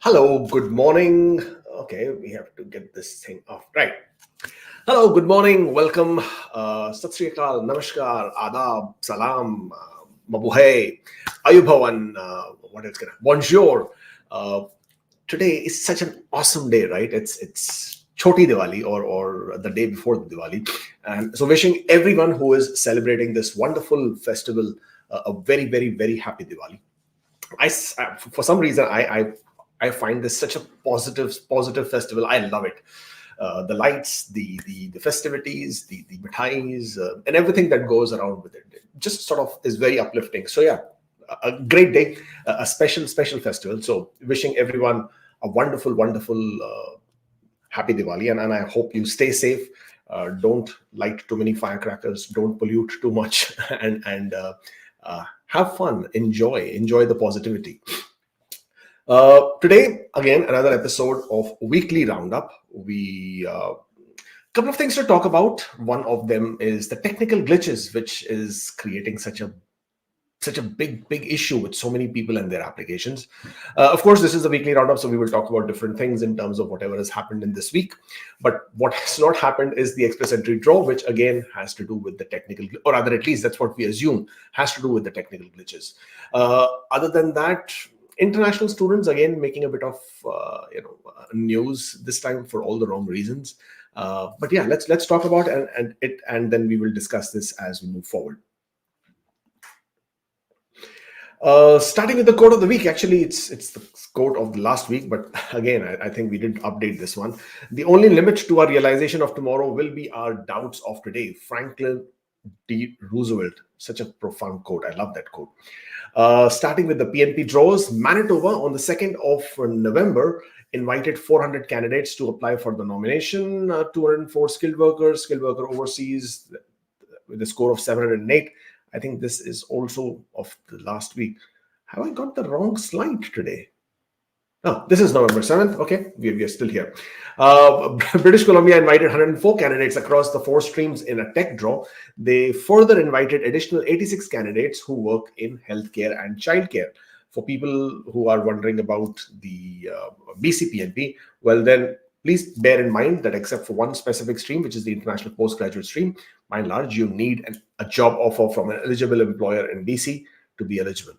Hello, good morning. Okay, we have to get this thing off. Right. Hello, good morning. Welcome. Sat Sri Akal, Namaskar, Adab, Salam, Mabuhay, Ayubhavan, what else can I? Bonjour. Uh, Today is such an awesome day, right? It's Choti Diwali or the day before the Diwali. And so wishing everyone who is celebrating this wonderful festival a very, very, very happy Diwali. For some reason I find this such a positive festival. I love it. The lights, the festivities, the mithais, and everything that goes around with it. It just sort of is very uplifting. So yeah, a great day, a special festival. So wishing everyone a wonderful happy Diwali, and I hope you stay safe. Don't light too many firecrackers. Don't pollute too much, and have fun. Enjoy the positivity. Today, again, another episode of Weekly Roundup. We couple of things to talk about. One of them is the technical glitches, which is creating such a big issue with so many people and their applications. Of course, this is a weekly roundup, so we will talk about different things in terms of whatever has happened in this week. But what has not happened is the express entry draw, which again has to do with the technical, or rather, at least that's what we assume has to do with the technical glitches. Other than that, international students again making a bit of news this time for all the wrong reasons. But yeah, let's talk about it, and then we will discuss this as we move forward. Starting with the quote of the week. Actually, it's the quote of the last week, but again, I think we didn't update this one. The only limit to our realization of tomorrow will be our doubts of today. Franklin D. Roosevelt. Such a profound quote. I love that quote. Starting with the PNP draws, Manitoba on the 2nd of November invited 400 candidates to apply for the nomination. 204 skilled worker overseas with a score of 708. I think this is also of the last week. Have I got the wrong slide today? Oh, this is November 7th. Okay, we are still here. British Columbia invited 104 candidates across the 4 streams in a tech draw. They further invited additional 86 candidates who work in healthcare and childcare. For people who are wondering about the BCPNP, well then, please bear in mind that except for one specific stream, which is the international postgraduate stream, by and large, you need a job offer from an eligible employer in BC to be eligible.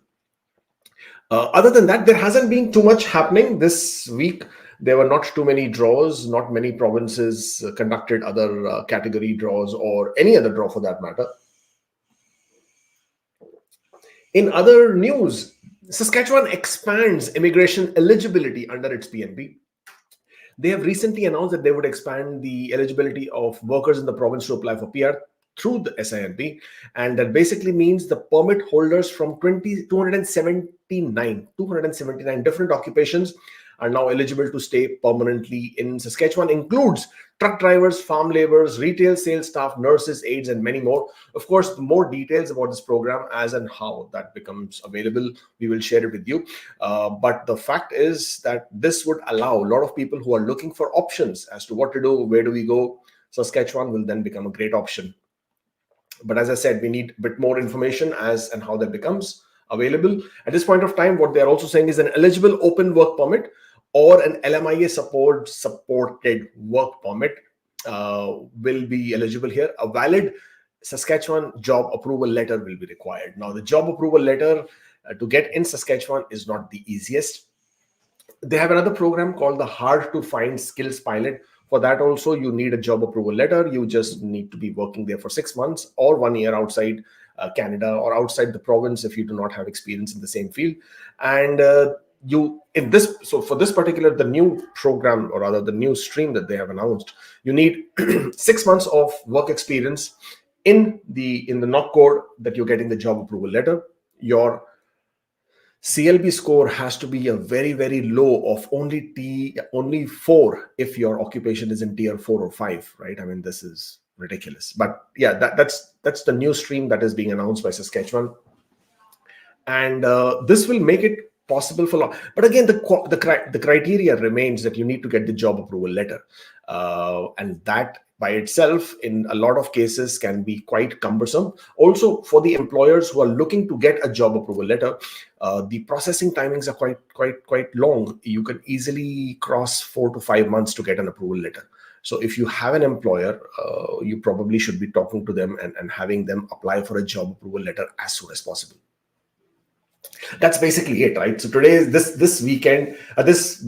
Other than that, there hasn't been too much happening this week. There were not too many draws. Not many provinces conducted other category draws or any other draw for that matter. In other news, Saskatchewan expands immigration eligibility under its PNP. They have recently announced that they would expand the eligibility of workers in the province to apply for PR through the SINP, and that basically means the permit holders from 279 different occupations are now eligible to stay permanently in Saskatchewan. Includes truck drivers, farm laborers, retail sales staff, nurses, aides, and many more. Of course, more details about this program as and how that becomes available, we will share it with you. But the fact is that this would allow a lot of people who are looking for options as to what to do, where do we go. Saskatchewan will then become a great option. But as I said, we need a bit more information as and how that becomes available. At this point of time, what they're also saying is an eligible open work permit or an LMIA supported work permit will be eligible here. A valid Saskatchewan job approval letter will be required. Now, the job approval letter to get in Saskatchewan is not the easiest. They have another program called the Hard to Find Skills Pilot. For that also, you need a job approval letter. You just need to be working there for 6 months or 1 year outside Canada or outside the province if you do not have experience in the same field. And for this particular, the new program, or rather the new stream that they have announced, you need 6 months of work experience in the NOC code that you're getting the job approval letter. Your CLB score has to be a very low of only 4 if your occupation is in tier 4 or 5, right? I mean, this is ridiculous. But yeah, that's the new stream that is being announced by Saskatchewan, and this will make it possible for long. But again, the criteria remains that you need to get the job approval letter, and that by itself in a lot of cases can be quite cumbersome. Also, for the employers who are looking to get a job approval letter, the processing timings are quite long. You can easily cross 4 to 5 months to get an approval letter. So if you have an employer, you probably should be talking to them and having them apply for a job approval letter as soon as possible. That's basically it, right? So today, this weekend,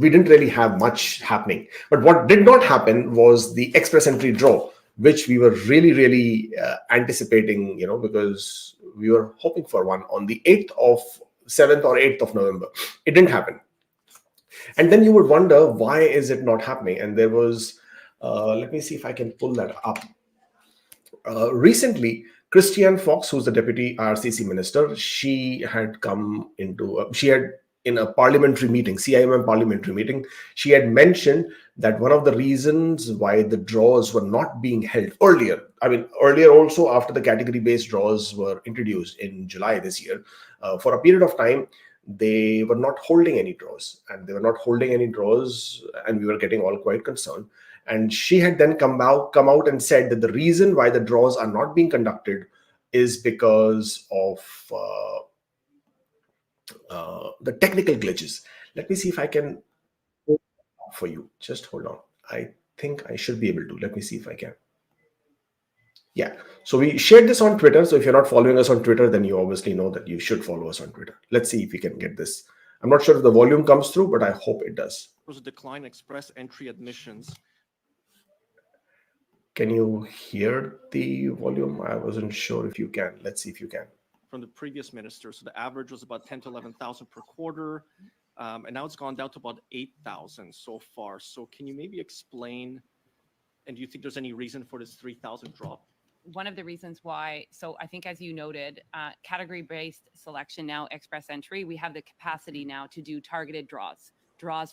we didn't really have much happening. But what did not happen was the express entry draw, which we were really anticipating, because we were hoping for one on the 7th or 8th of November. It didn't happen. And then you would wonder, why is it not happening? And there was, let me see if I can pull that up. Recently, Christiane Fox, who's the Deputy IRCC Minister, she had in a parliamentary meeting, CIMM parliamentary meeting, she had mentioned that one of the reasons why the draws were not being held earlier also after the category-based draws were introduced in July this year, for a period of time, they were not holding any draws, and we were getting all quite concerned. And she had then come out and said that the reason why the draws are not being conducted is because of the technical glitches. Let me see if I can for you. Just hold on. I think I should be able to. Let me see if I can. Yeah. So we shared this on Twitter. So if you're not following us on Twitter, then you obviously know that you should follow us on Twitter. Let's see if we can get this. I'm not sure if the volume comes through, but I hope it does. There was a decline in express entry admissions. Can you hear the volume? I wasn't sure if you can. Let's see if you can. From the previous minister. So the average was about 10 to 11,000 per quarter. And now it's gone down to about 8,000 so far. So can you maybe explain, and do you think there's any reason for this 3,000 drop? One of the reasons why, so I think as you noted, category-based selection now, express entry, we have the capacity now to do targeted draws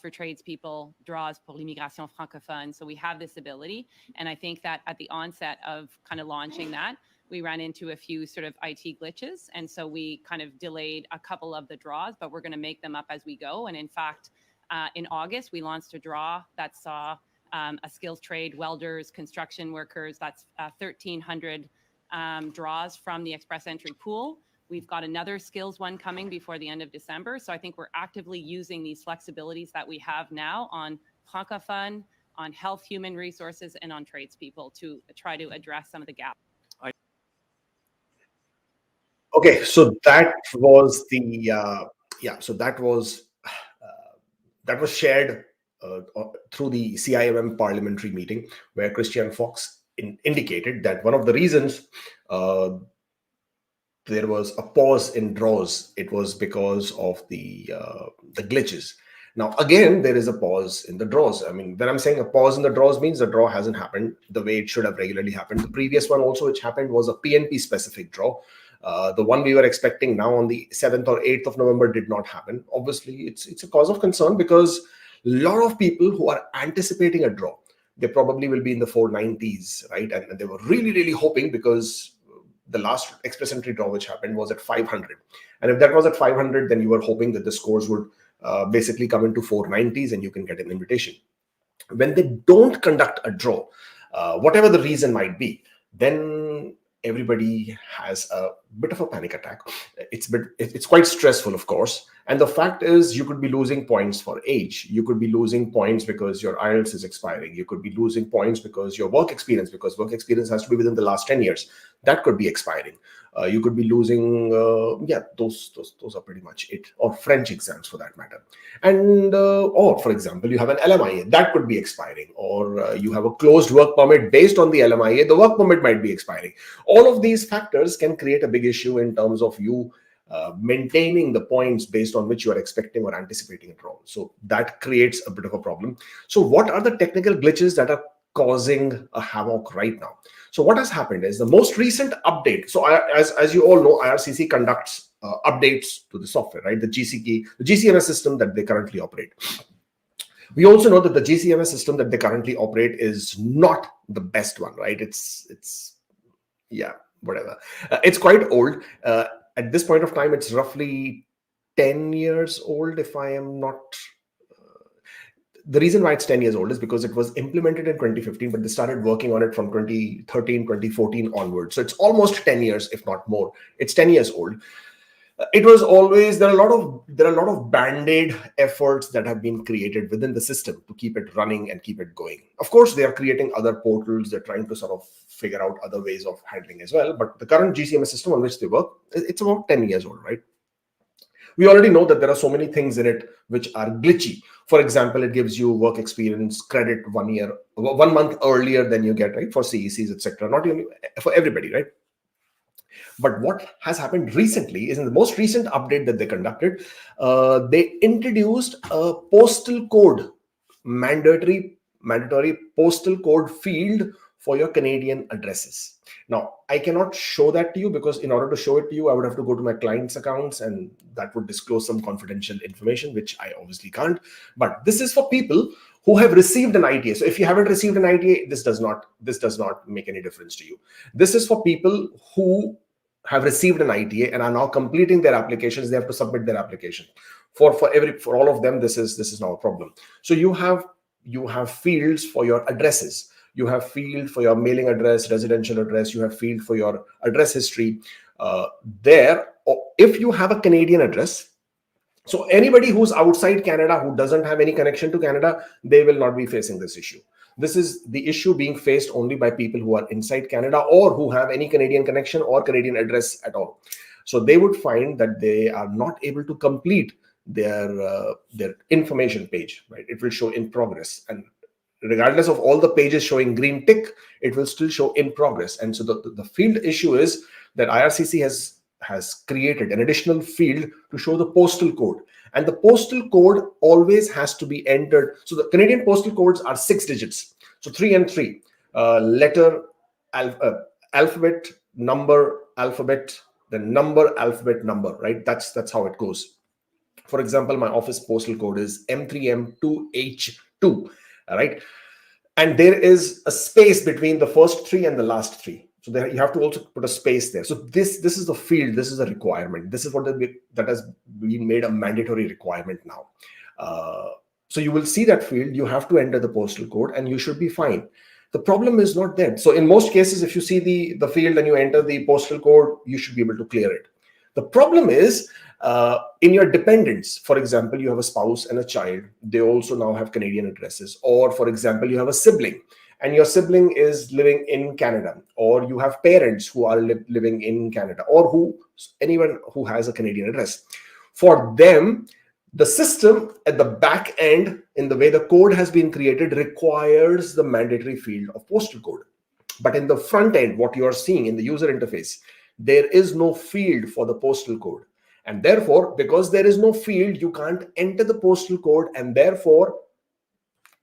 for tradespeople, draws pour l'immigration francophone. So we have this ability. And I think that at the onset of kind of launching that, we ran into a few sort of IT glitches. And so we kind of delayed a couple of the draws, but we're going to make them up as we go. And in fact, in August, we launched a draw that saw a skills trade, welders, construction workers. That's 1,300 draws from the express entry pool. We've got another skills one coming before the end of December. So I think we're actively using these flexibilities that we have now on francophone, on health, human resources, and on tradespeople to try to address some of the gaps. Okay, so that was that was shared through the CIMM parliamentary meeting, where Christiane Fox indicated that one of the reasons there was a pause in draws, it was because of the glitches. Now, again, there is a pause in the draws. I mean, when I'm saying a pause in the draws means the draw hasn't happened the way it should have regularly happened. The previous one also which happened was a PNP specific draw. The one we were expecting now on the 7th or 8th of November did not happen. Obviously, it's a cause of concern because a lot of people who are anticipating a draw, they probably will be in the 490s, right? And they were really hoping, because the last express entry draw which happened was at 500. And if that was at 500, then you were hoping that the scores would basically come into 490s and you can get an invitation. When they don't conduct a draw, whatever the reason might be, then everybody has a bit of a panic attack. It's quite stressful, of course. And the fact is, you could be losing points for age. You could be losing points because your IELTS is expiring. You could be losing points because your work experience has to be within the last 10 years. That could be expiring. You could be losing, those are pretty much it. Or French exams for that matter. And, or for example, you have an LMIA, that could be expiring. Or you have a closed work permit based on the LMIA, the work permit might be expiring. All of these factors can create a big issue in terms of you maintaining the points based on which you are expecting or anticipating a draw. So that creates a bit of a problem. So what are the technical glitches that are causing a havoc right now? So what has happened is the most recent update. So as you all know, IRCC conducts updates to the software, right? The GCMS system that they currently operate. We also know that the GCMS system that they currently operate is not the best one, right? It's whatever. It's quite old. At this point of time, it's roughly 10 years old, if I am not... the reason why it's 10 years old is because it was implemented in 2015, but they started working on it from 2013, 2014 onwards. So it's almost 10 years, if not more. It's 10 years old. It was always, there are a lot of band-aid efforts that have been created within the system to keep it running and keep it going. Of course, they are creating other portals. They're trying to sort of figure out other ways of handling as well. But the current GCMS system on which they work, it's about 10 years old, right? We already know that there are so many things in it which are glitchy. For example, it gives you work experience credit 1 month earlier than you get, right, for CECs, etc. Not only for everybody, right? But what has happened recently is in the most recent update that they conducted, they introduced a postal code, mandatory postal code field for your Canadian addresses. Now, I cannot show that to you because in order to show it to you, I would have to go to my client's accounts and that would disclose some confidential information, which I obviously can't. But this is for people who have received an ITA. So if you haven't received an ITA, this does not make any difference to you. This is for people who have received an ITA and are now completing their applications. They have to submit their application. For all of them, this is now a problem. So you have fields for your addresses. You have field for your mailing address, residential address. You have field for your address history. There, if you have a Canadian address, so anybody who's outside Canada who doesn't have any connection to Canada, they will not be facing this issue. This is the issue being faced only by people who are inside Canada or who have any Canadian connection or Canadian address at all. So they would find that they are not able to complete their information page, right? It will show in progress, and regardless of all the pages showing green tick, it will still show in progress. And so the field issue is that IRCC has created an additional field to show the postal code. And the postal code always has to be entered. So the Canadian postal codes are 6 digits. So 3 and 3, letter, alphabet, number, alphabet, then number, alphabet, number, right? That's how it goes. For example, my office postal code is M3M2H2, all right? And there is a space between the first 3 and the last 3. So there you have to also put a space there. So this is the field. This is a requirement. This is what that has been made a mandatory requirement now. So you will see that field. You have to enter the postal code, and you should be fine. The problem is not there. So in most cases, if you see the field and you enter the postal code, you should be able to clear it. The problem is in your dependents. For example, you have a spouse and a child. They also now have Canadian addresses. Or for example, you have a sibling, and your sibling is living in Canada, or you have parents who are living in Canada, or anyone who has a Canadian address. For them, the system at the back end, in the way the code has been created, requires the mandatory field of postal code. But in the front end, what you are seeing in the user interface, there is no field for the postal code. And therefore, because there is no field, you can't enter the postal code, and therefore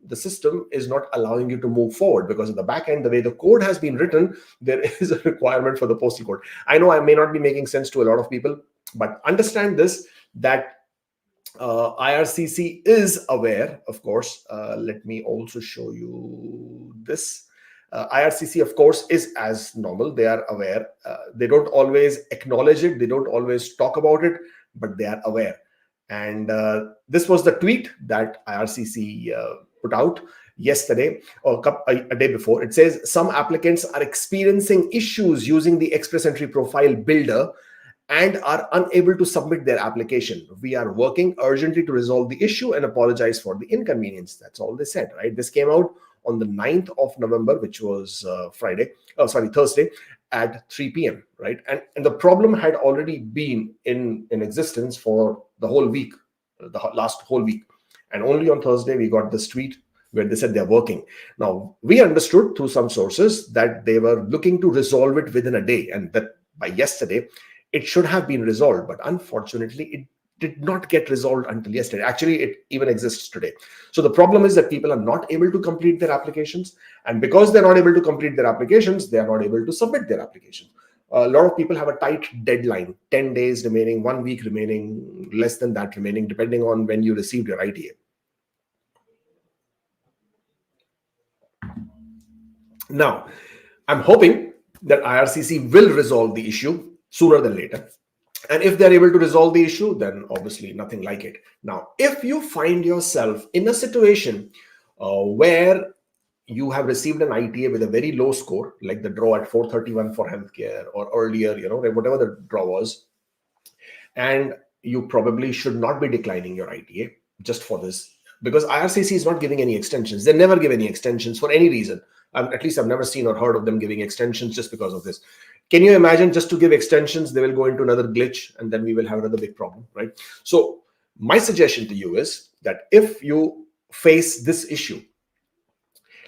the system is not allowing you to move forward, because at the back end, the way the code has been written, there is a requirement for the postal code. I know I may not be making sense to a lot of people, but understand this, that IRCC is aware, of course. Let me also show you this. IRCC, of course, is as normal. They are aware. They don't always acknowledge it. They don't always talk about it, but they are aware. And this was the tweet that IRCC put out yesterday, or a day before. It says, some applicants are experiencing issues using the Express Entry Profile Builder and are unable to submit their application. We are working urgently to resolve the issue and apologize for the inconvenience. That's all they said, right? This came out on the 9th of November, which was Thursday at 3 p.m., right? And the problem had already been in existence for the whole week, the last whole week. And only on Thursday, we got this tweet where they said they're working. Now, we understood through some sources that they were looking to resolve it within a day, and that by yesterday, it should have been resolved. But unfortunately, it did not get resolved until yesterday. Actually, it even exists today. So the problem is that people are not able to complete their applications. And because they're not able to complete their applications, they are not able to submit their application. A lot of people have a tight deadline, 10 days remaining, 1 week remaining, less than that remaining, depending on when you received your ITA. Now, I'm hoping that IRCC will resolve the issue sooner than later. And if they're able to resolve the issue, then obviously nothing like it. Now, if you find yourself in a situation where you have received an ITA with a very low score, like the draw at 431 for healthcare or earlier, whatever the draw was, and you probably should not be declining your ITA just for this, because IRCC is not giving any extensions. They never give any extensions for any reason. At least I've never seen or heard of them giving extensions just because of this. Can you imagine, just to give extensions, they will go into another glitch and then we will have another big problem, right? So my suggestion to you is that if you face this issue,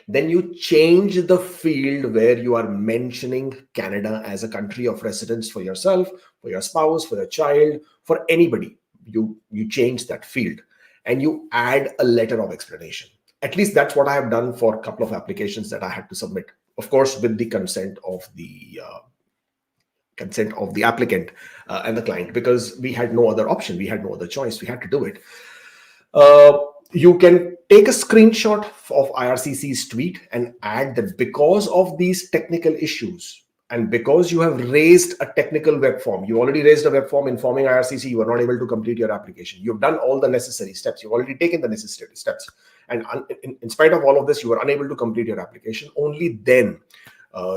then you change the field where you are mentioning Canada as a country of residence for yourself, for your spouse, for your child, for anybody. You change that field and you add a letter of explanation. At least that's what I have done for a couple of applications that I had to submit, of course, with the consent of the applicant and the client, because we had no other option. We had no other choice. We had to do it. You can take a screenshot of IRCC's tweet and add that because of these technical issues and because you have raised a technical web form, you already raised a web form informing IRCC you are not able to complete your application. You've done all the necessary steps. You've already taken the necessary steps. And in spite of all of this, you are unable to complete your application. Only then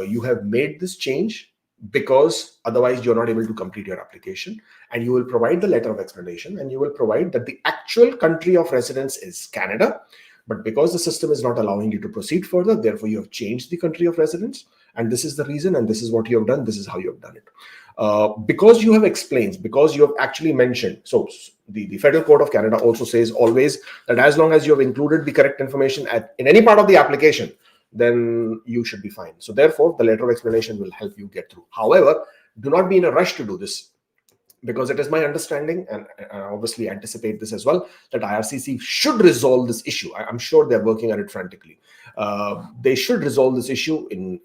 you have made this change, because otherwise you're not able to complete your application, and you will provide the letter of explanation and you will provide that the actual country of residence is Canada, but because the system is not allowing you to proceed further, therefore you have changed the country of residence, and this is the reason, and this is what you have done, this is how you have done it. Because you have explained, because you have actually mentioned, so the Federal Court of Canada also says always that as long as you have included the correct information in any part of the application, then you should be fine. So therefore, the letter of explanation will help you get through. However, do not be in a rush to do this, because it is my understanding, and I obviously anticipate this as well, that IRCC should resolve this issue. I'm sure they're working on it frantically. They should resolve this issue in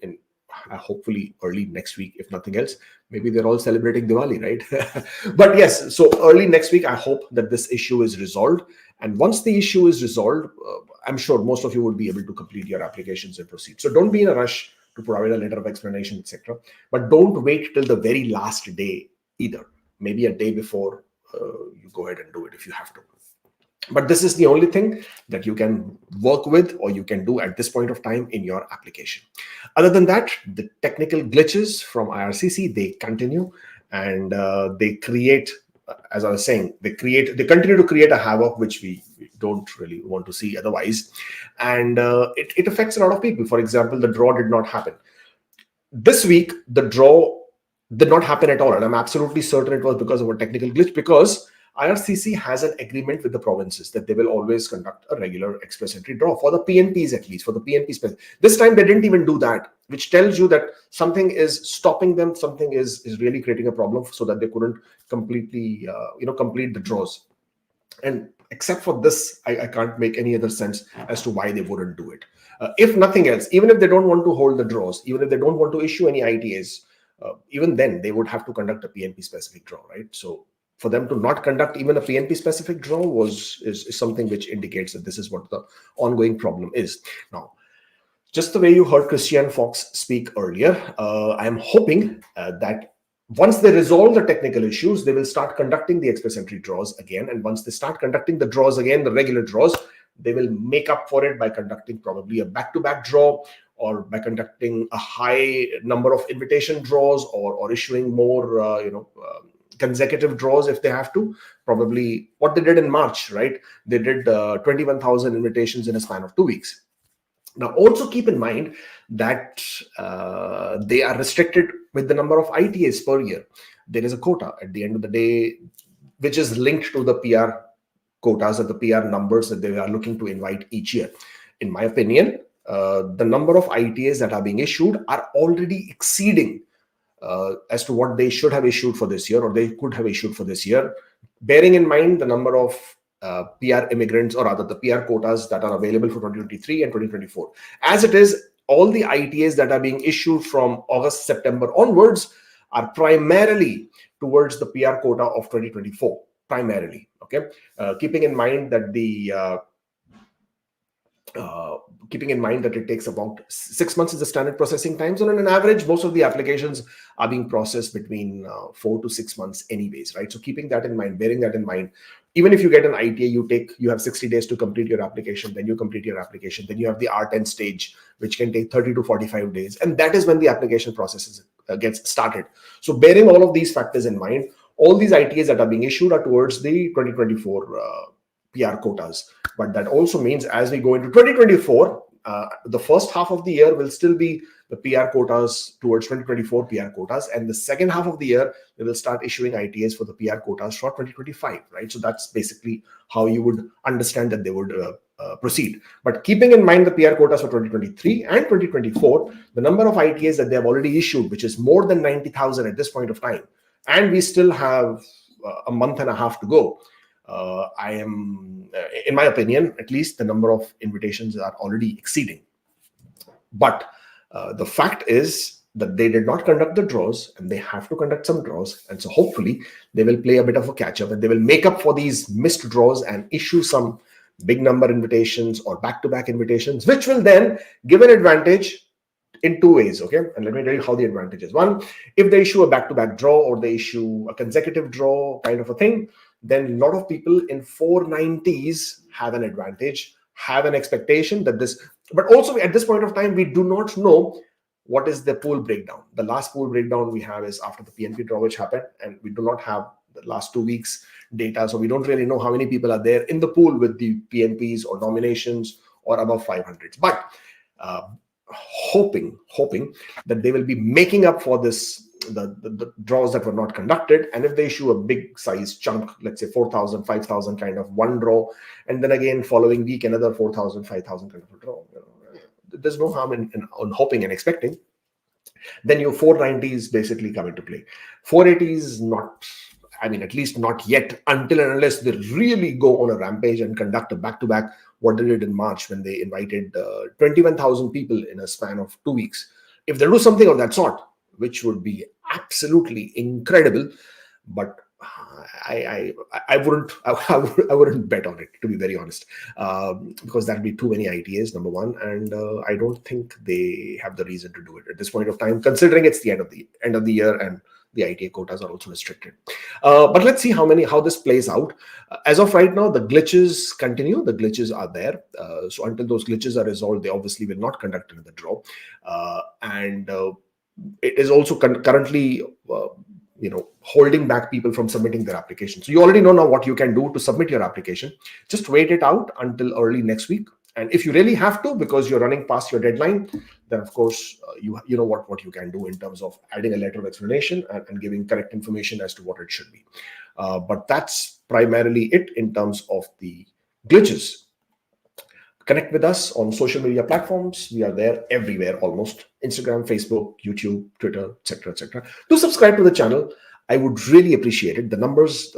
hopefully early next week, if nothing else. Maybe they're all celebrating Diwali, right? But yes, so early next week, I hope that this issue is resolved. And once the issue is resolved, I'm sure most of you would be able to complete your applications and proceed. So don't be in a rush to provide a letter of explanation, etc. But don't wait till the very last day either. Maybe a day before you go ahead and do it if you have to. But this is the only thing that you can work with or you can do at this point of time in your application. Other than that, the technical glitches from IRCC, they continue, and they create, as I was saying, they continue to create a havoc which we don't really want to see otherwise. And it affects a lot of people. For example, the draw did not happen. This week, the draw did not happen at all. And I'm absolutely certain it was because of a technical glitch, because IRCC has an agreement with the provinces that they will always conduct a regular express entry draw for the PNPs, at least for the PNPs. This time they didn't even do that, which tells you that something is stopping them, something is really creating a problem, so that they couldn't completely complete the draws. And except for this, I can't make any other sense as to why they wouldn't do it. If nothing else, even if they don't want to hold the draws, even if they don't want to issue any ITAs, even then they would have to conduct a PNP specific draw, right? So for them to not conduct even a PNP specific draw is something which indicates that this is what the ongoing problem is. Now, just the way you heard Christian Fox speak earlier, I am hoping that once they resolve the technical issues, they will start conducting the express entry draws again. And once they start conducting the draws again, the regular draws, they will make up for it by conducting probably a back-to-back draw, or by conducting a high number of invitation draws, or issuing more, consecutive draws if they have to. Probably what they did in March, right? They did 21,000 invitations in a span of 2 weeks. Now, also keep in mind that they are restricted with the number of ITAs per year. There is a quota at the end of the day, which is linked to the PR quotas or the PR numbers that they are looking to invite each year. In my opinion, the number of ITAs that are being issued are already exceeding as to what they should have issued for this year, or they could have issued for this year, bearing in mind the number of PR immigrants, or rather the PR quotas that are available for 2023 and 2024. As it is, all the ITAs that are being issued from August, September onwards are primarily towards the PR quota of 2024, primarily. Okay, keeping in mind that the keeping in mind that it takes about 6 months is the standard processing time. So on an average, most of the applications are being processed between 4 to 6 months anyways, right? So keeping that in mind, bearing that in mind, even if you get an ITA, you have 60 days to complete your application, then you complete your application, then you have the R10 stage, which can take 30 to 45 days. And that is when the application process gets started. So bearing all of these factors in mind, all these ITAs that are being issued are towards the 2024 PR quotas. But that also means as we go into 2024, the first half of the year will still be the PR quotas towards 2024 PR quotas. And the second half of the year, they will start issuing ITAs for the PR quotas for 2025, right? So that's basically how you would understand that they would proceed. But keeping in mind the PR quotas for 2023 and 2024, the number of ITAs that they have already issued, which is more than 90,000 at this point of time, and we still have a month and a half to go. I am, in my opinion, at least the number of invitations are already exceeding. But the fact is that they did not conduct the draws and they have to conduct some draws. And so hopefully they will play a bit of a catch up and they will make up for these missed draws and issue some big number invitations or back-to-back invitations, which will then give an advantage in two ways, okay? And let me tell you how the advantage is. One, if they issue a back-to-back draw or they issue a consecutive draw kind of a thing, then a lot of people in 490s have an advantage, have an expectation that this, but also at this point of time, we do not know what is the pool breakdown. The last pool breakdown we have is after the PNP draw, which happened, and we do not have the last 2 weeks data. So we don't really know how many people are there in the pool with the PNPs or nominations or above 500s. But hoping that they will be making up for this, the draws that were not conducted. And if they issue a big size chunk, let's say 4,000, 5,000 kind of one draw, and then again following week another 4,000, 5,000 kind of a draw, there's no harm in hoping and expecting. Then your 490s basically come into play. 480s not, I mean, at least not yet, until and unless they really go on a rampage and conduct a back-to-back, what they did in March when they invited 21,000 people in a span of 2 weeks. If they do something of that sort, which would be absolutely incredible, but I wouldn't bet on it, to be very honest, because that would be too many ITAs, number one, and I don't think they have the reason to do it at this point of time, considering it's the end of the year and the ITA quotas are also restricted. But let's see how this plays out. As of right now, the glitches continue. The glitches are there. So until those glitches are resolved, they obviously will not conduct another draw. And it is also currently holding back people from submitting their application. So you already know now what you can do to submit your application. Just wait it out until early next week. And if you really have to, because you're running past your deadline, then of course you know what you can do in terms of adding a letter of explanation and giving correct information as to what it should be. But that's primarily it in terms of the glitches. Connect with us on social media platforms. We are there everywhere, almost Instagram, Facebook, YouTube, Twitter, etc., etc. Do subscribe to the channel. I would really appreciate it. The numbers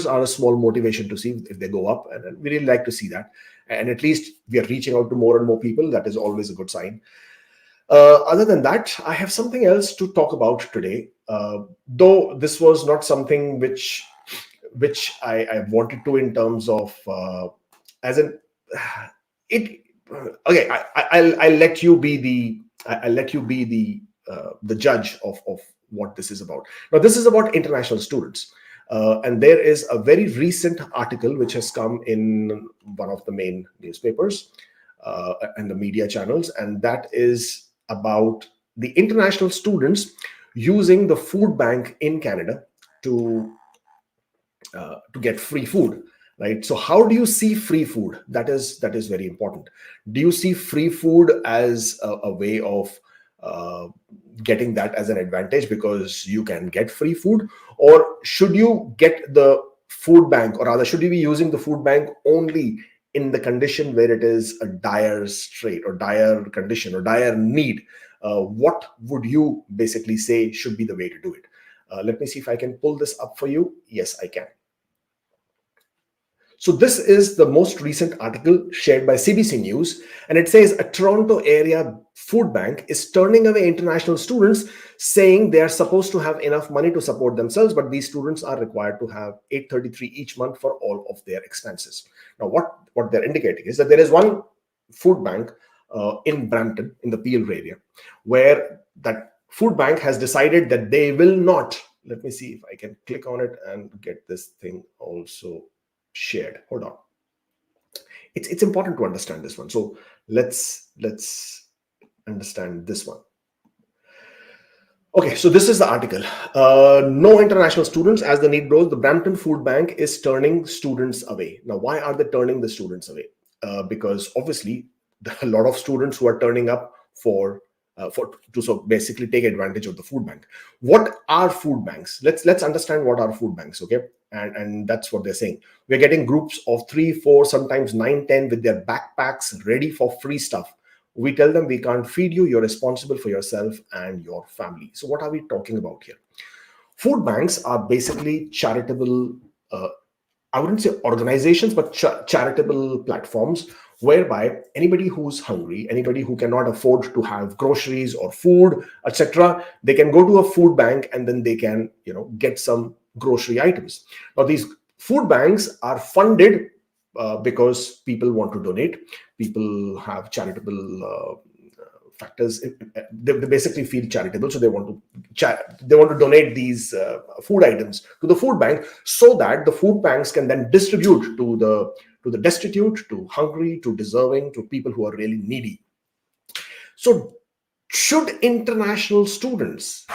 are a small motivation to see if they go up, and we really like to see that. And at least we are reaching out to more and more people. That is always a good sign. Other than that, I have something else to talk about today. Though this was not something which I wanted to in terms of okay. I'll let you be the judge of what this is about. Now, this is about international students. And there is a very recent article which has come in one of the main newspapers and the media channels, and that is about the international students using the food bank in Canada to get free food. Right. So how do you see free food? That is very important. Do you see free food as a way of getting that as an advantage because you can get free food? Or should you get the food bank, or rather should you be using the food bank only in the condition where it is a dire strait or dire condition or dire need? What would you basically say should be the way to do it? Let me see if I can pull this up for you. Yes, I can. So this is the most recent article shared by CBC News, and it says a Toronto area food bank is turning away international students, saying they are supposed to have enough money to support themselves, but these students are required to have $833 each month for all of their expenses. Now, what they're indicating is that there is one food bank in Brampton, in the Peel area, where that food bank has decided that they will not. Let me see if I can click on it and get this thing also shared. Hold on. It's important to understand this one. So let's understand this one. Okay, so this is the article. No international students as the need grows. The Brampton Food Bank is turning students away. Now, why are they turning the students away? Because obviously, there are a lot of students who are turning up to so basically take advantage of the food bank. What are food banks? Let's understand what are food banks, okay? And that's what they're saying. We're getting groups of 3, 4, sometimes 9, 10 with their backpacks ready for free stuff. We tell them we can't feed you, you're responsible for yourself and your family. So what are we talking about here? Food banks are basically charitable, I wouldn't say organizations, but charitable platforms whereby anybody who's hungry, anybody who cannot afford to have groceries or food, etc., they can go to a food bank and then they can, get some grocery items. Now, these food banks are funded because people want to donate. People have charitable factors. They basically feel charitable, so they want to donate these food items to the food bank, so that the food banks can then distribute to the destitute, to hungry, to deserving, to people who are really needy. So should international students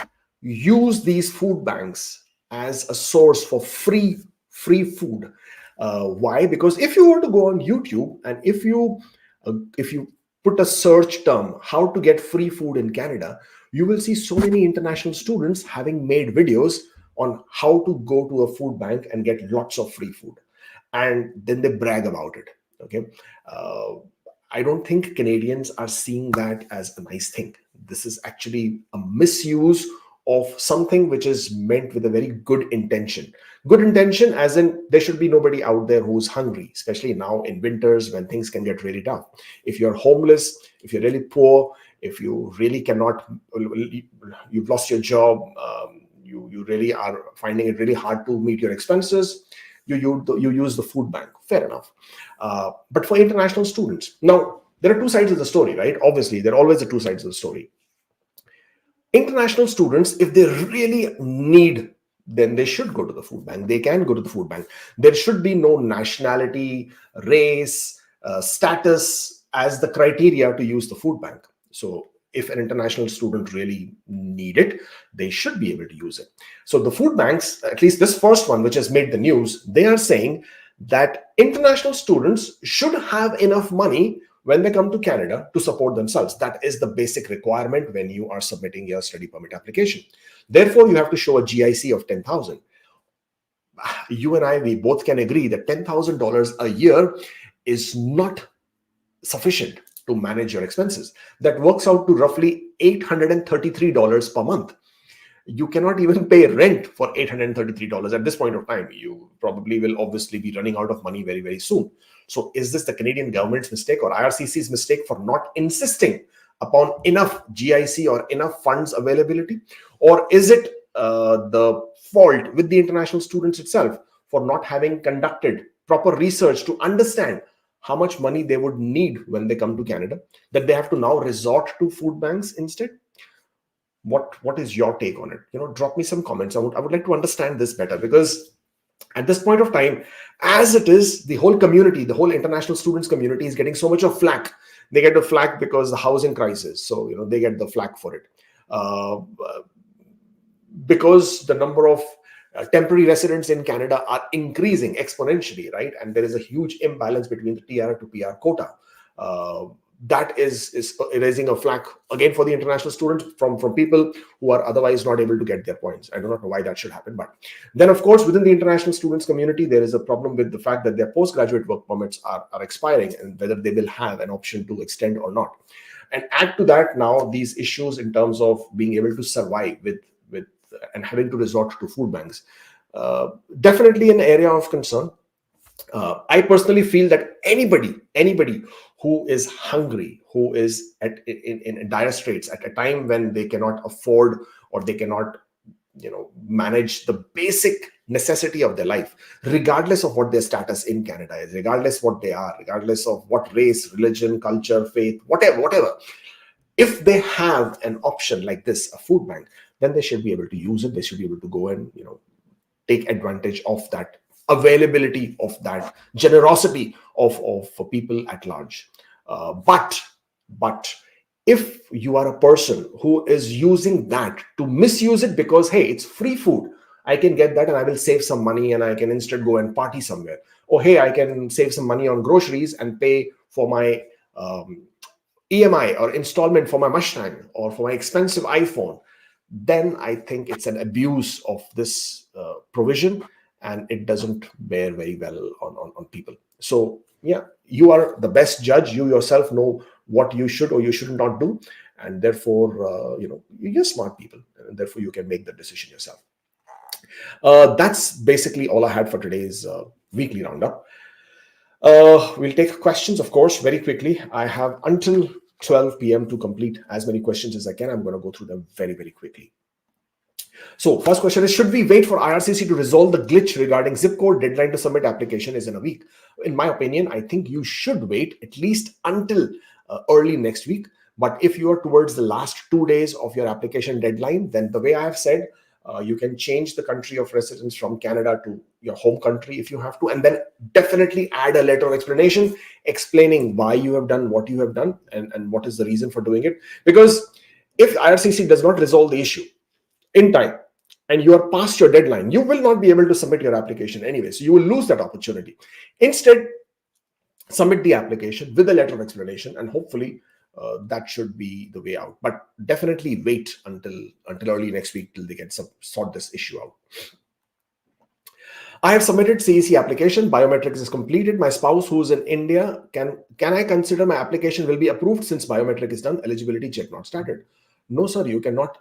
use these food banks as a source for free food? Why? Because if you were to go on YouTube and if you put a search term, how to get free food in Canada, you will see so many international students having made videos on how to go to a food bank and get lots of free food. And then they brag about it. Okay. I don't think Canadians are seeing that as a nice thing. This is actually a misuse of something which is meant with a very good intention. Good intention as in there should be nobody out there who's hungry, especially now in winters when things can get really tough. If you're homeless, if you're really poor, if you really cannot, you've lost your job, you really are finding it really hard to meet your expenses, you use the food bank. Fair enough. But for international students, now there are two sides of the story, right? Obviously, there are always the two sides of the story. International students, if they really need, then they should go to the food bank. They can go to the food bank. There should be no nationality, race, status as the criteria to use the food bank. So if an international student really need it, they should be able to use it. So the food banks, at least this first one, which has made the news, they are saying that international students should have enough money when they come to Canada to support themselves. That is the basic requirement when you are submitting your study permit application. Therefore, you have to show a GIC of 10,000. You and I, we both can agree that $10,000 a year is not sufficient to manage your expenses. That works out to roughly $833 per month. You cannot even pay rent for $833 at this point of time. You probably will obviously be running out of money very, very soon. So is this the Canadian government's mistake or IRCC's mistake for not insisting upon enough GIC or enough funds availability? Or is it the fault with the international students itself for not having conducted proper research to understand how much money they would need when they come to Canada, that they have to now resort to food banks instead? What is your take on it? Drop me some comments. I would like to understand this better, because at this point of time, as it is, the whole community, the whole international students community is getting so much of flack. They get the flack because the housing crisis. So, they get the flack for it. Because the number of temporary residents in Canada are increasing exponentially, right? And there is a huge imbalance between the TR to PR quota. That is raising a flag again for the international students from people who are otherwise not able to get their points. I do not know why that should happen. But then, of course, within the international students community, there is a problem with the fact that their postgraduate work permits are expiring, and whether they will have an option to extend or not. And add to that now these issues in terms of being able to survive with and having to resort to food banks. Definitely an area of concern. I personally feel that anybody who is hungry, who is in dire straits at a time when they cannot afford or they cannot manage the basic necessity of their life, regardless of what their status in Canada is, regardless what they are, regardless of what race, religion, culture, faith, whatever. If they have an option like this, a food bank, then they should be able to use it. They should be able to go and take advantage of that availability, of that generosity of for people at large. But if you are a person who is using that to misuse it because, hey, it's free food, I can get that and I will save some money and I can instead go and party somewhere. Or, hey, I can save some money on groceries and pay for my EMI or installment for my Mustang or for my expensive iPhone, then I think it's an abuse of this provision, and it doesn't bear very well on people. So yeah, you are the best judge. You yourself know what you should or you should not do, and therefore you're smart people, and therefore you can make the decision yourself. That's basically all I had for today's weekly roundup. We'll take questions, of course, very quickly. I have until 12 p.m. to complete as many questions as I can. I'm going to go through them very, very quickly. So first question is, should we wait for IRCC to resolve the glitch regarding zip code? Deadline to submit application is in a week. In my opinion, I think you should wait at least until early next week. But if you are towards the last 2 days of your application deadline, then the way I have said, you can change the country of residence from Canada to your home country if you have to, and then definitely add a letter of explanation explaining why you have done what you have done and what is the reason for doing it. Because if IRCC does not resolve the issue in time and you are past your deadline, you will not be able to submit your application anyway. So you will lose that opportunity. Instead, submit the application with a letter of explanation, and hopefully that should be the way out. But definitely wait until early next week till they can sort this issue out. I have submitted CEC application. Biometrics is completed. My spouse, who is in India, can I consider my application will be approved since biometric is done? Eligibility check not started. No, sir, you cannot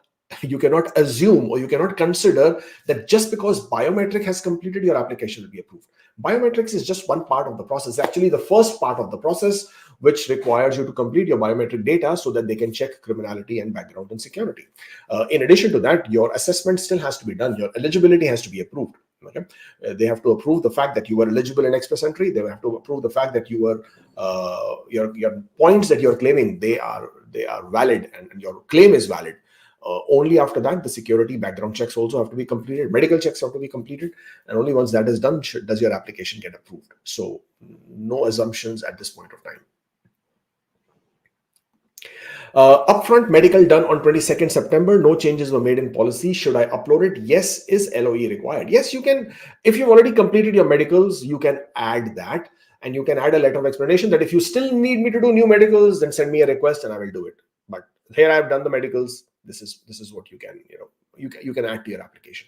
assume or you cannot consider that just because biometric has completed, your application will be approved. Biometrics is just one part of the process. Actually, the first part of the process, which requires you to complete your biometric data so that they can check criminality and background and security. In addition to that, your assessment still has to be done. Your eligibility has to be approved. Okay? They have to approve the fact that you are eligible in express entry. They have to approve the fact that you are your points that you're claiming, they are valid and your claim is valid. Only after that, the security background checks also have to be completed. Medical checks have to be completed. And only once that is done, does your application get approved. So no assumptions at this point of time. Upfront medical done on 22nd September. No changes were made in policy. Should I upload it? Yes. Is LOE required? Yes, you can. If you've already completed your medicals, you can add that. And you can add a letter of explanation that if you still need me to do new medicals, then send me a request and I will do it. But here I have done the medicals. This is what you can, you can add to your application.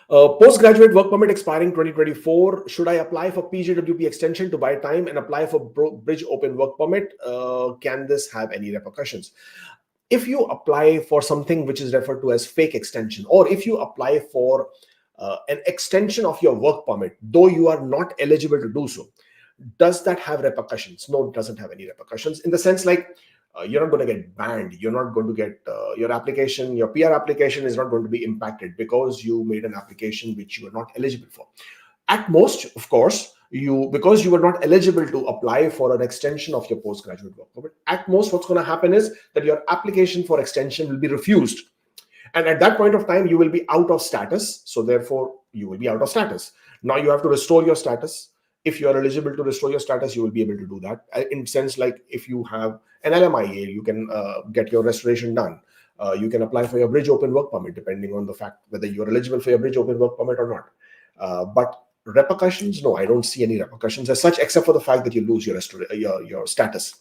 Postgraduate work permit expiring 2024. Should I apply for PGWP extension to buy time and apply for bridge open work permit? Can this have any repercussions? If you apply for something which is referred to as fake extension, or if you apply for an extension of your work permit, though you are not eligible to do so, does that have repercussions? No, it doesn't have any repercussions, in the sense like you're not going to get banned. You're not going to get your application, your PR application is not going to be impacted because you made an application which you are not eligible for. At most, of course, because you were not eligible to apply for an extension of your postgraduate work permit, at most what's going to happen is that your application for extension will be refused. And at that point of time, you will be out of status. So therefore, you will be out of status. Now you have to restore your status. If you are eligible to restore your status, you will be able to do that. In sense like if you have an LMIA, you can get your restoration done. You can apply for your bridge open work permit, depending on the fact whether you're eligible for your bridge open work permit or not. But repercussions, no, I don't see any repercussions as such, except for the fact that you lose your status.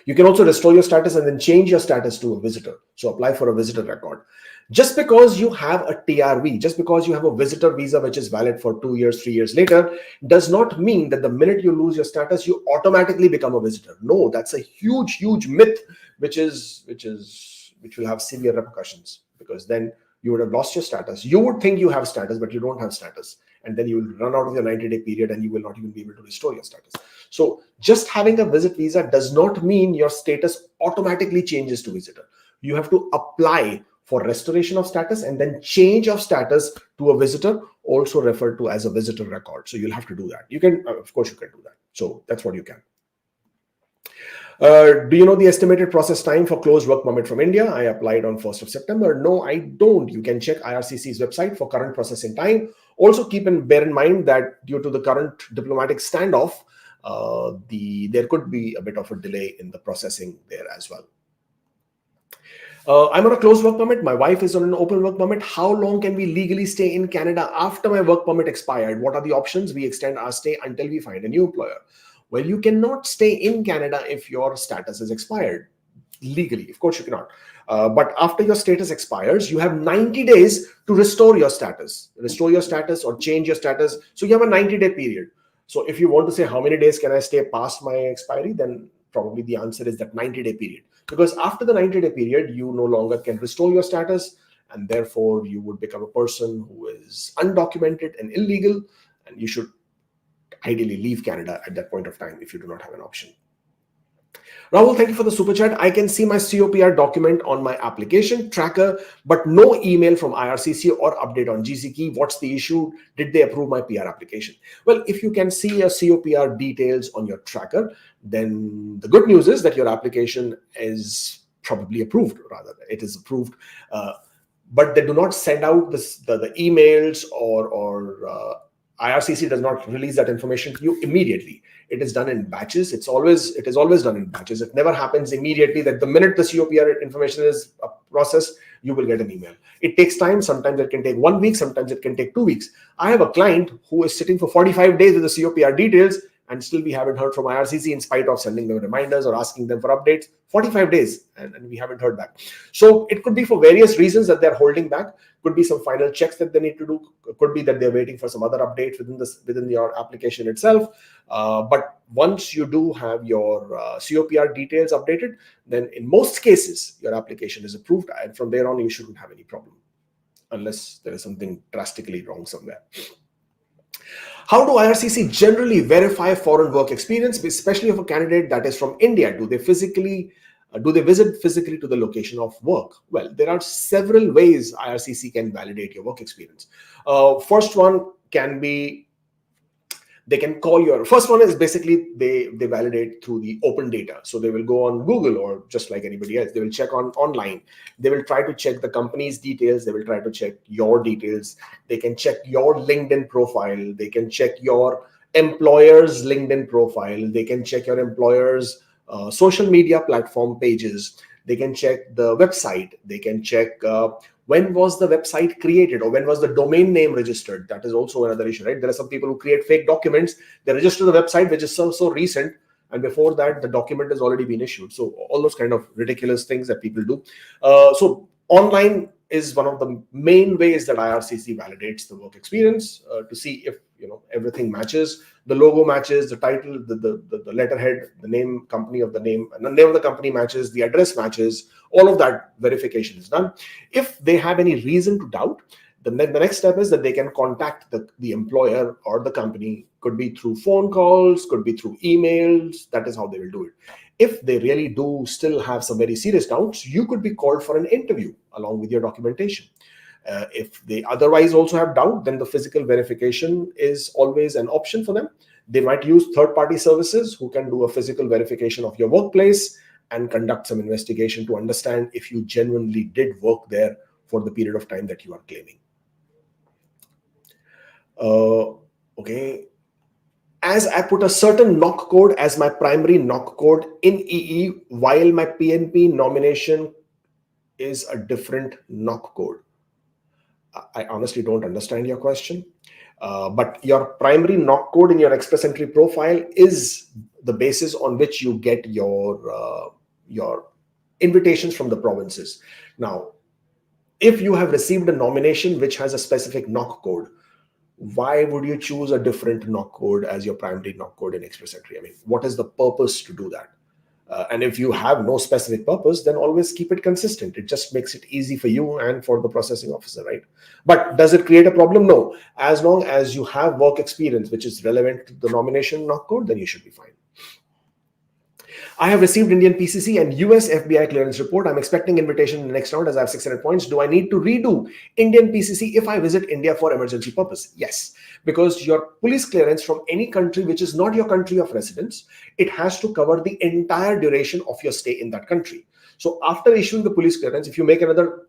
You can also restore your status and then change your status to a visitor. So apply for a visitor record. Just because you have a TRV, just because you have a visitor visa which is valid for 2 years, 3 years later, does not mean that the minute you lose your status, you automatically become a visitor. No, that's a huge, huge myth, which will have severe repercussions, because then you would have lost your status. You would think you have status, but you don't have status. And then you will run out of your 90-day period and you will not even be able to restore your status. So just having a visit visa does not mean your status automatically changes to visitor. You have to apply for restoration of status, and then change of status to a visitor, also referred to as a visitor record. So you'll have to do that. You can, of course, you can do that. So that's what you can. Do you know the estimated process time for closed work permit from India? I applied on 1st of September. No, I don't. You can check IRCC's website for current processing time. Also bear in mind that due to the current diplomatic standoff, there could be a bit of a delay in the processing there as well. I'm on a closed work permit. My wife is on an open work permit. How long can we legally stay in Canada after my work permit expired? What are the options? We extend our stay until we find a new employer. Well, you cannot stay in Canada if your status is expired legally. Of course, you cannot. But after your status expires, you have 90 days to restore your status or change your status. So you have a 90-day period. So if you want to say how many days can I stay past my expiry, then probably the answer is that 90-day period. Because after the 90-day period, you no longer can restore your status, and therefore you would become a person who is undocumented and illegal, and you should ideally leave Canada at that point of time if you do not have an option. Rahul, thank you for the super chat. I can see my COPR document on my application tracker, but no email from IRCC or update on GCKey. What's the issue? Did they approve my PR application? Well, if you can see your COPR details on your tracker, then the good news is that your application is probably approved, rather. It is approved, but they do not send out the emails or IRCC does not release that information to you immediately. It is done in batches. It is always done in batches. It never happens immediately that the minute the COPR information is processed, you will get an email. It takes time. Sometimes it can take 1 week. Sometimes it can take 2 weeks. I have a client who is sitting for 45 days with the COPR details, and still we haven't heard from IRCC in spite of sending them reminders or asking them for updates. 45 days and we haven't heard back. So it could be for various reasons that they're holding back. Could be some final checks that they need to do. Could be that they're waiting for some other update within your application itself. But once you do have your COPR details updated, then in most cases your application is approved, and from there on you shouldn't have any problem, unless there is something drastically wrong somewhere. How do IRCC generally verify foreign work experience, especially of a candidate that is from India? Do they visit physically to the location of work? Well, there are several ways IRCC can validate your work experience. First one can be, they can call your, first one is basically they validate through the open data. So they will go on Google, or just like anybody else, they will check online. They will try to check the company's details. They will try to check your details. They can check your LinkedIn profile. They can check your employer's LinkedIn profile. They can check your employer's social media platform pages. They can check the website. They can check when was the website created, or when was the domain name registered. That is also another issue, right? There are some people who create fake documents. They register the website, which is so recent, and before that, the document has already been issued. So all those kind of ridiculous things that people do. So online is one of the main ways that IRCC validates the work experience to see if everything matches. The logo matches, the title, the letterhead, the name, company of the name, and the name of the company matches, the address matches. All of that verification is done. If they have any reason to doubt, then the next step is that they can contact the employer or the company. Could be through phone calls, could be through emails. That is how they will do it. If they really do still have some very serious doubts, you could be called for an interview along with your documentation. If they otherwise also have doubt, then the physical verification is always an option for them. They might use third-party services who can do a physical verification of your workplace and conduct some investigation to understand if you genuinely did work there for the period of time that you are claiming. Okay. As I put a certain NOC code as my primary NOC code in EE, while my PNP nomination is a different NOC code. I honestly don't understand your question, but your primary NOC code in your Express Entry profile is the basis on which you get your invitations from the provinces. Now, if you have received a nomination which has a specific NOC code, why would you choose a different NOC code as your primary NOC code in Express Entry? I mean, what is the purpose to do that? And if you have no specific purpose, then always keep it consistent. It just makes it easy for you and for the processing officer, right? But does it create a problem? No. As long as you have work experience which is relevant to the nomination NOC code, then you should be fine. I have received Indian PCC and US FBI clearance report. I'm expecting invitation in the next round as I have 600 points. Do I need to redo Indian PCC if I visit India for emergency purpose? Yes, because your police clearance from any country which is not your country of residence, it has to cover the entire duration of your stay in that country. So after issuing the police clearance, if you make another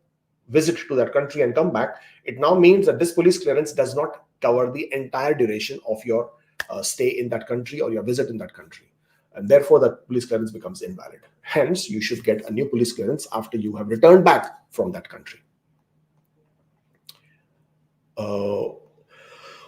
visit to that country and come back, it now means that this police clearance does not cover the entire duration of your stay in that country or your visit in that country. And therefore, that police clearance becomes invalid. Hence, you should get a new police clearance after you have returned back from that country.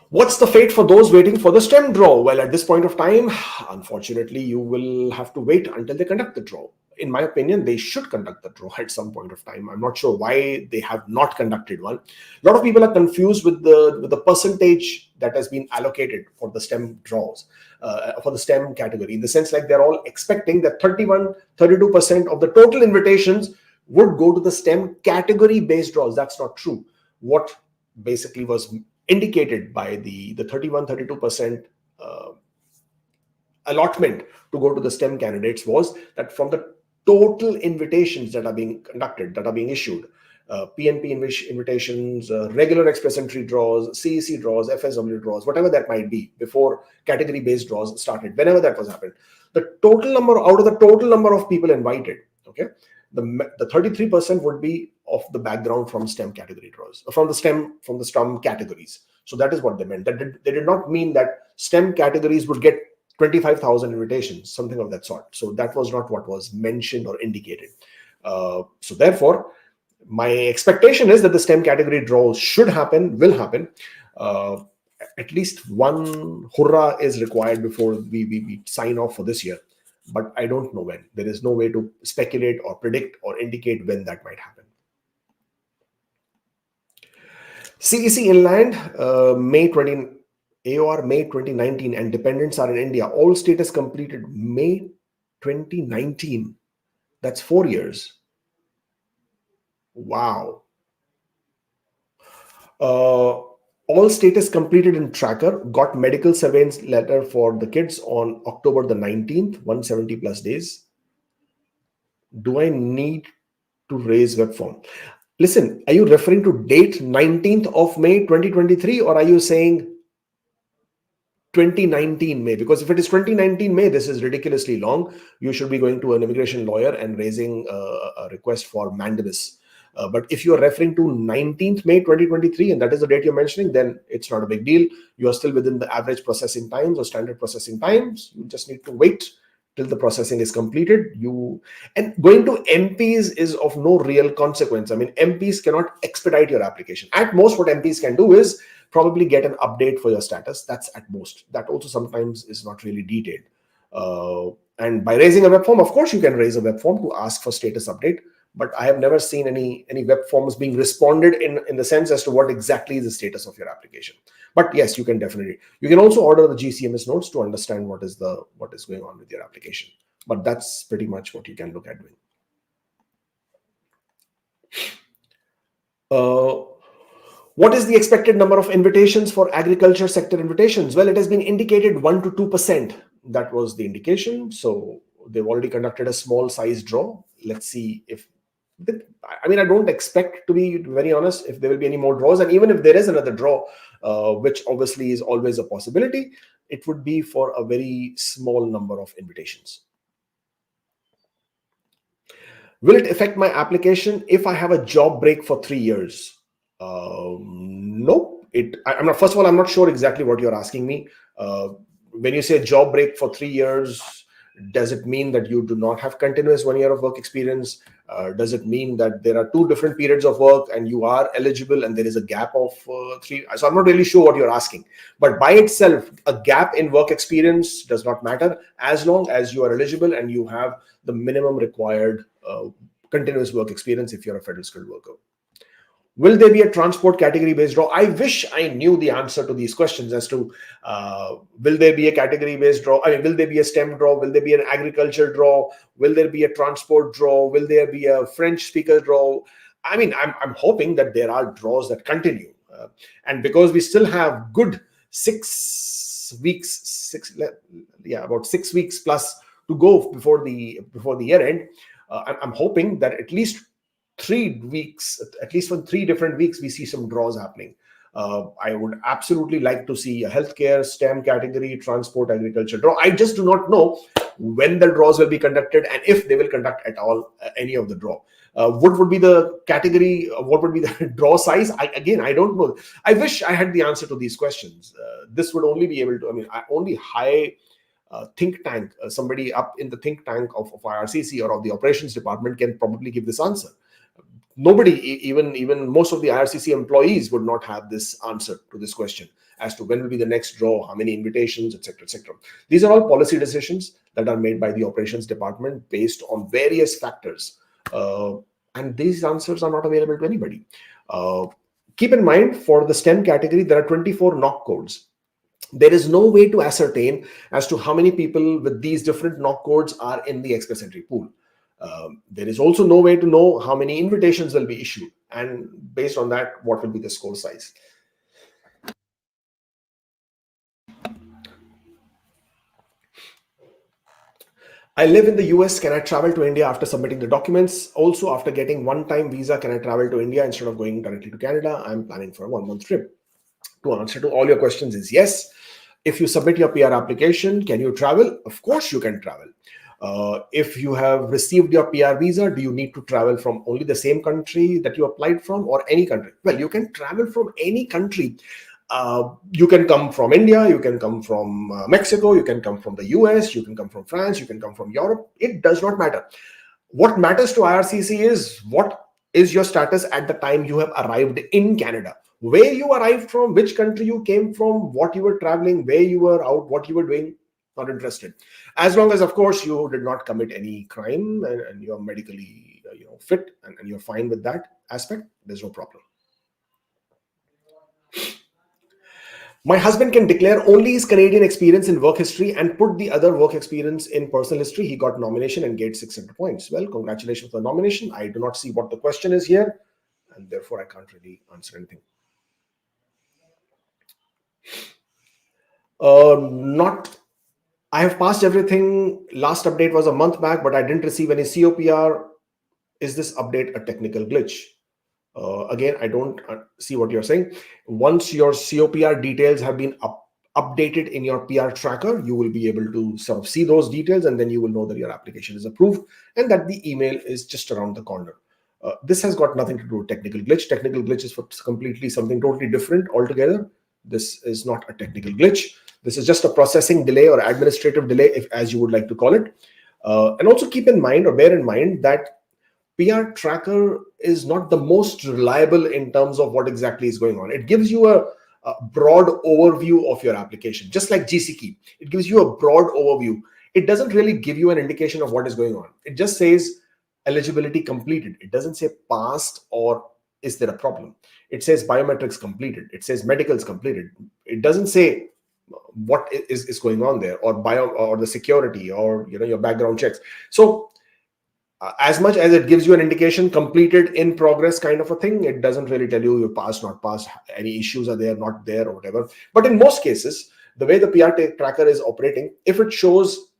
What's the fate for those waiting for the STEM draw? Well, at this point of time, unfortunately, you will have to wait until they conduct the draw. In my opinion, they should conduct the draw at some point of time. I'm not sure why they have not conducted one. A lot of people are confused with the percentage that has been allocated for the STEM draws, for the STEM category, in the sense like they're all expecting that 32% of the total invitations would go to the STEM category-based draws. That's not true. What basically was indicated by the 32% allotment to go to the STEM candidates was that from the total invitations that are being conducted, that are being issued, PNP invitations, regular express entry draws, CEC draws, FSW draws, whatever that might be, before category-based draws started, whenever that was happened, the total number, out of the total number of people invited, okay, the 33% would be of the background from STEM category draws, from the STEM categories. So that is what they meant. They did not mean that STEM categories would get 25,000 invitations, something of that sort. So that was not what was mentioned or indicated. So therefore, my expectation is that the STEM category draw should happen, will happen. At least one hurrah is required before we sign off for this year. But I don't know when. There is no way to speculate or predict or indicate when that might happen. CEC Inland, AOR May 2019, and dependents are in India. All status completed May 2019. That's 4 years. Wow. All status completed in tracker, got medical surveillance letter for the kids on October the 19th, 170 plus days. Do I need to raise web form? Listen, are you referring to date 19th of May 2023, or are you saying 2019 May? Because if it is 2019 May, this is ridiculously long. You should be going to an immigration lawyer and raising a request for mandamus. But if you are referring to 19th May 2023, and that is the date you're mentioning, then it's not a big deal. You are still within the average processing times or standard processing times. You just need to wait till the processing is completed. And going to MPs is of no real consequence. I mean, MPs cannot expedite your application. At most, what MPs can do is probably get an update for your status. That's at most. That also sometimes is not really detailed. And by raising a web form, of course, you can raise a web form to ask for status update. But I have never seen any web forms being responded in the sense as to what exactly is the status of your application. But yes, you can definitely. You can also order the GCMS notes to understand what is going on with your application. But that's pretty much what you can look at doing. What is the expected number of invitations for agriculture sector invitations? Well, it has been indicated 1 to 2%. That was the indication. So they've already conducted a small size draw. Let's see if. I mean, I don't expect, to be very honest, if there will be any more draws. And even if there is another draw, which obviously is always a possibility, it would be for a very small number of invitations. Will it affect my application if I have a job break for 3 years? No. First of all, I'm not sure exactly what you're asking me. When you say job break for 3 years, does it mean that you do not have continuous 1 year of work experience? Does it mean that there are 2 different periods of work and you are eligible and there is a gap of 3? So I'm not really sure what you're asking. But by itself, a gap in work experience does not matter as long as you are eligible and you have the minimum required continuous work experience if you're a federal skilled worker. Will there be a transport category based draw? I wish I knew the answer to these questions as to will there be a category based draw? I mean, will there be a STEM draw? Will there be an agriculture draw? Will there be a transport draw? Will there be a French speaker draw? I mean, I'm hoping that there are draws that continue. And because we still have good 6 weeks, about 6 weeks plus to go before the year end. I'm hoping that at least 3 weeks, at least for 3 different weeks, we see some draws happening. I would absolutely like to see a healthcare, STEM category, transport, agriculture draw. I just do not know when the draws will be conducted and if they will conduct at all any of the draw. What would be the category? What would be the draw size? I don't know. I wish I had the answer to these questions. This would only be able to, only high think tank, somebody up in the think tank of IRCC or of the operations department can probably give this answer. Nobody, even most of the IRCC employees, would not have this answer to this question as to when will be the next draw, how many invitations, etc., etc. These are all policy decisions that are made by the operations department based on various factors, and these answers are not available to anybody. Keep in mind, for the STEM category, there are 24 NOC codes. There is no way to ascertain as to how many people with these different NOC codes are in the express entry pool. There is also no way to know how many invitations will be issued, and based on that, what will be the score size. I live in the US. Can I travel to India after submitting the documents? Also, after getting one-time visa, can I travel to India instead of going directly to Canada? I'm planning for a 1-month trip. To answer to all your questions is yes. If you submit your PR application, can you travel? Of course you can travel. If you have received your PR visa, do you need to travel from only the same country that you applied from or any country? Well, you can travel from any country. You can come from India, you can come from Mexico, you can come from the US, you can come from France, you can come from Europe. It does not matter. What matters to IRCC is what is your status at the time you have arrived in Canada. Where you arrived from, which country you came from, what you were traveling, where you were out, what you were doing, not interested. As long as, of course, you did not commit any crime and you're medically fit and you're fine with that aspect, there's no problem. My husband can declare only his Canadian experience in work history and put the other work experience in personal history. He got nomination and gets 600 points. Well, congratulations for the nomination. I do not see what the question is here, and therefore I can't really answer anything. I have passed everything. Last update was a month back, but I didn't receive any COPR. Is this update a technical glitch? Again, I don't see what you're saying. Once your COPR details have been updated in your PR tracker, you will be able to sort of see those details, and then you will know that your application is approved and that the email is just around the corner. This has got nothing to do with technical glitch. Technical glitch is for completely something totally different altogether. This is not a technical glitch. This is just a processing delay or administrative delay, if as you would like to call it. And also keep in mind or bear in mind that PR tracker is not the most reliable in terms of what exactly is going on. It gives you a broad overview of your application, just like GCKey. It gives you a broad overview. It doesn't really give you an indication of what is going on. It just says eligibility completed. It doesn't say passed or is there a problem. It says biometrics completed. It says medicals completed. It doesn't say what is going on there or the security or your background checks. So as much as it gives you an indication completed in progress kind of a thing, it doesn't really tell you passed, not passed, any issues are there, not there, or whatever. But in most cases, the way the PR tracker is operating, if it shows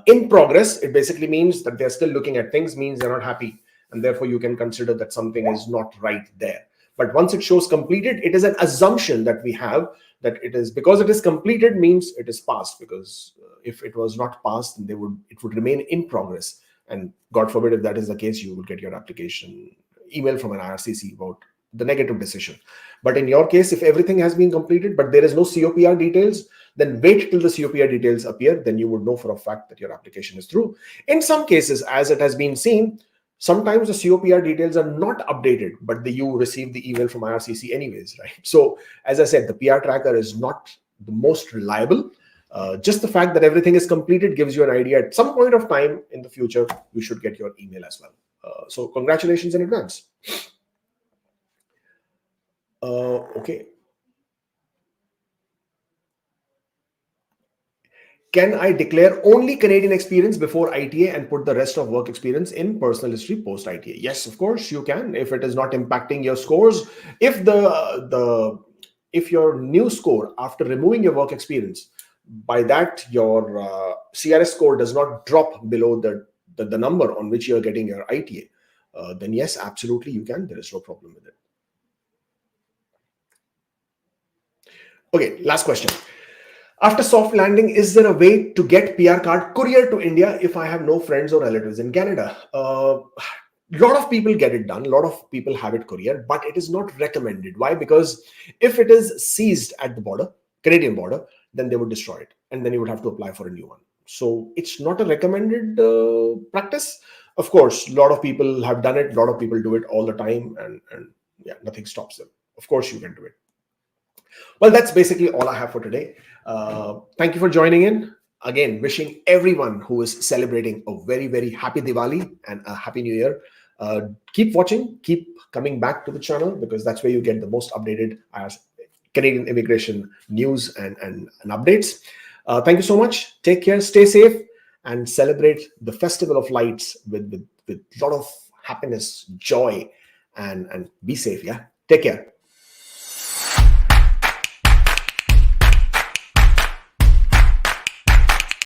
in progress, it basically means that they're still looking at things, means they're not happy, and therefore you can consider that something is not right there. But once it shows completed, it is an assumption that we have that it is, because it is completed means it is passed, because if it was not passed, then it would remain in progress. And God forbid, if that is the case, you will get your application email from an IRCC about the negative decision. But in your case, if everything has been completed, but there is no COPR details, then wait till the COPR details appear. Then you would know for a fact that your application is through. In some cases, as it has been seen, sometimes the COPR details are not updated, but you receive the email from IRCC anyways, right? So as I said, the PR tracker is not the most reliable. Just the fact that everything is completed gives you an idea. At some point of time in the future, you should get your email as well. So congratulations in advance. Okay. Can I declare only Canadian experience before ITA and put the rest of work experience in personal history post ITA? Yes, of course you can, if it is not impacting your scores. If your new score after removing your work experience, by that your CRS score does not drop below the number on which you're getting your ITA, then yes, absolutely you can. There is no problem with it. Okay, last question. After soft landing, is there a way to get PR card courier to India if I have no friends or relatives in Canada? A lot of people get it done. A lot of people have it courier, but it is not recommended. Why? Because if it is seized at the border, Canadian border, then they would destroy it, and then you would have to apply for a new one. So it's not a recommended practice. Of course, a lot of people have done it. A lot of people do it all the time, and yeah, nothing stops them. Of course, you can do it. Well, that's basically all I have for today. Thank you for joining in. Again, wishing everyone who is celebrating a very, very happy Diwali and a happy New Year. Keep watching, keep coming back to the channel, because that's where you get the most updated Canadian immigration news and updates. Thank you so much. Take care, stay safe, and celebrate the Festival of Lights with a lot of happiness, joy, and be safe. Yeah, take care.